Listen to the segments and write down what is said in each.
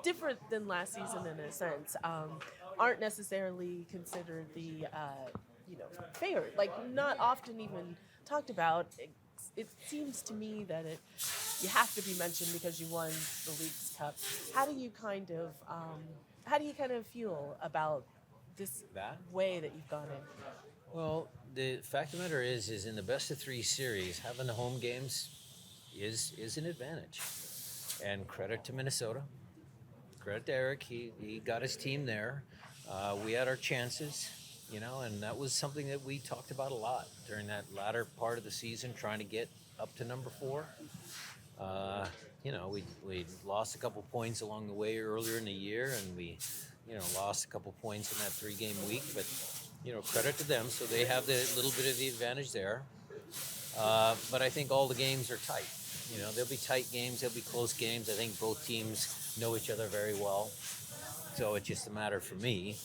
different than last season in a sense, aren't necessarily considered the favored. Like not often even talked about. It seems to me that you have to be mentioned because you won the League's Cup. How do you kind of feel about this That? way that you've gone in? Well, the fact of the matter is in the best of three series, having the home games is an advantage. And credit to Minnesota. Credit to Eric. He got his team there. We had our chances, and that was something that we talked about a lot during that latter part of the season, trying to get up to number four. Uh, we lost a couple points along the way earlier in the year, and we, lost a couple points in that 3-game week. But credit to them, so they have the little bit of the advantage there. But I think all the games are tight. There'll be tight games, there'll be close games. I think both teams know each other very well. So it's just a matter for me,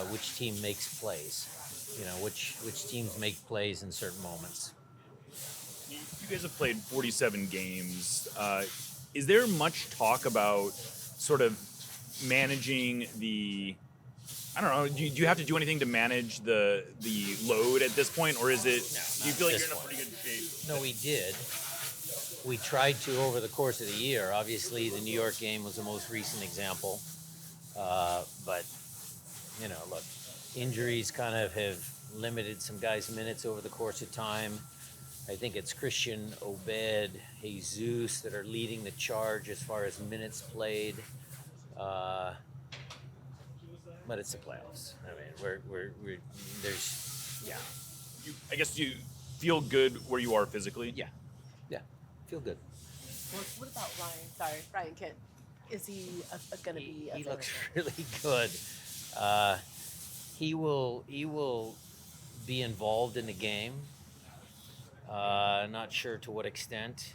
which team makes plays. Which teams make plays in certain moments. You guys have played 47 games. Is there much talk about sort of managing the? I don't know. Do you have to do anything to manage the load at this point, or is it? No, do you feel like you're in a pretty good shape? No, we did. We tried to over the course of the year. Obviously, the New York game was the most recent example. But, look, injuries kind of have limited some guys' minutes over the course of time. I think it's Christian, Obed, Jesus that are leading the charge as far as minutes played. But it's the playoffs. I mean, we're there's, yeah. I guess you feel good where you are physically. Yeah, feel good. What about Ryan? Sorry, Ryan Kent. Is he going to be? He looks really good. He will be involved in the game. Not sure to what extent.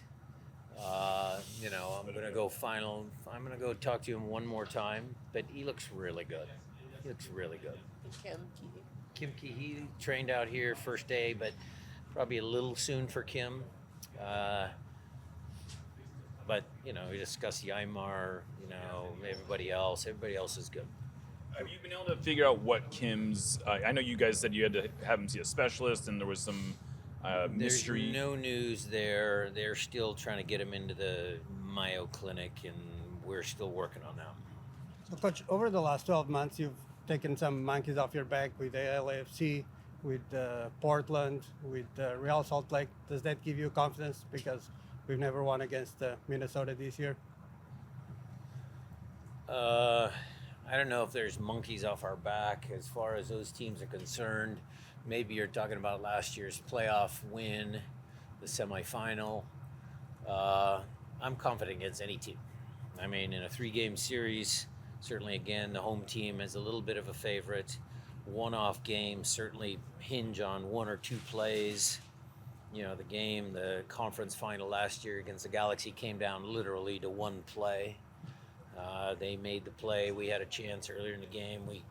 I'm going to go final. I'm going to go talk to him one more time. But he looks really good. He looks really good. Kim Key trained out here first day, but probably a little soon for Kim. But, we discussed Ymar, everybody else. Everybody else is good. Have you been able to figure out what Kim's... I know you guys said you had to have him see a specialist, and there was some mystery. There's no news there. They're still trying to get him into the Mayo Clinic, and we're still working on that. So, Coach, over the last 12 months, you've taken some monkeys off your back with the LAFC, with Portland, with Real Salt Lake. Does that give you confidence? Because we've never won against Minnesota this year. I don't know if there's monkeys off our back as far as those teams are concerned. Maybe you're talking about last year's playoff win, the semifinal. I'm confident against any team. I mean, in a 3-game series, certainly, again, the home team is a little bit of a favorite. One-off games certainly hinge on one or two plays. The conference final last year against the Galaxy came down literally to one play. They made the play. We had a chance earlier in the game. We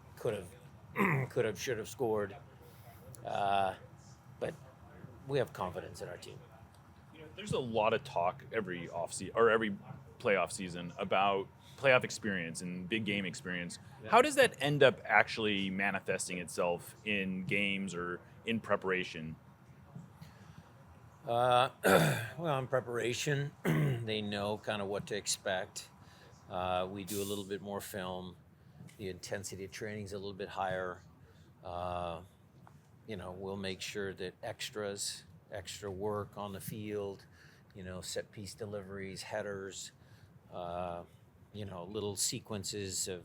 should have scored. But we have confidence in our team. There's a lot of talk every every playoff season about playoff experience and big game experience. Yeah. How does that end up actually manifesting itself in games or in preparation? Well, in preparation, they know kind of what to expect. We do a little bit more film. The intensity of training is a little bit higher. We'll make sure that extra work on the field, set piece deliveries, headers, little sequences of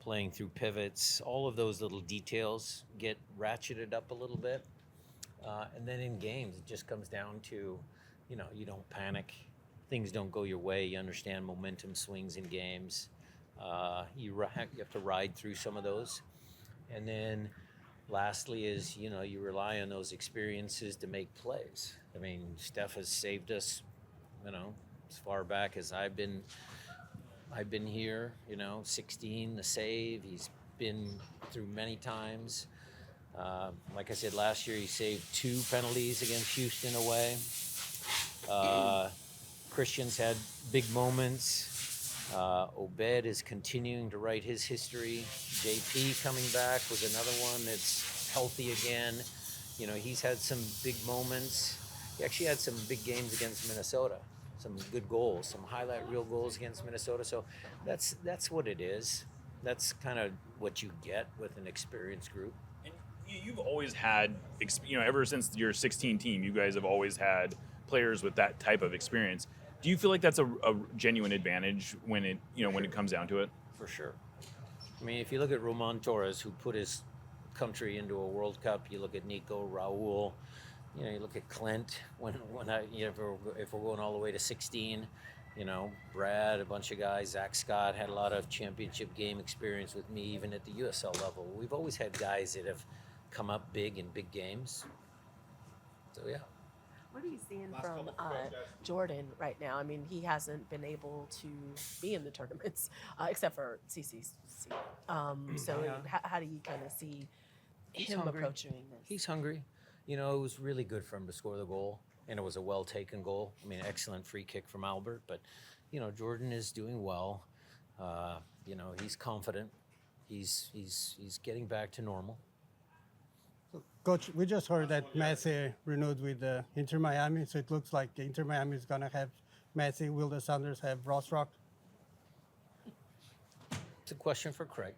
playing through pivots, all of those little details get ratcheted up a little bit. And then in games, it just comes down to, you don't panic. Things don't go your way. You understand momentum swings in games. You have to ride through some of those. And then lastly is, you rely on those experiences to make plays. I mean, Steph has saved us, as far back as I've been here, 16, the save. He's been through many times. Like I said, last year he saved 2 penalties against Houston away. Christian's had big moments. Obed is continuing to write his history. JP coming back was another one that's healthy again. You know, he's had some big moments. He actually had some big games against Minnesota, some good goals, some highlight reel goals against Minnesota. So that's what it is. That's kind of what you get with an experienced group. And you've always had, ever since your 16 team, you guys have always had players with that type of experience. Do you feel like that's a genuine advantage when it comes down to it? For sure. I mean, if you look at Roman Torres, who put his country into a World Cup, you look at Nico, Raul, you look at Clint, if we're going all the way to 16, Brad, a bunch of guys, Zach Scott had a lot of championship game experience with me, even at the USL level. We've always had guys that have come up big in big games. So, yeah. What are you seeing from Jordan right now? I mean, he hasn't been able to be in the tournaments except for CCC. How do you kind of see him approaching this? He's hungry. It was really good for him to score the goal, and it was a well-taken goal. I mean, excellent free kick from Albert. But, Jordan is doing well. He's confident. He's getting back to normal. Coach, we just heard that Messi renewed with Inter Miami, so it looks like Inter Miami is going to have Messi. Will the Sounders have Ross Rock? It's a question for Craig.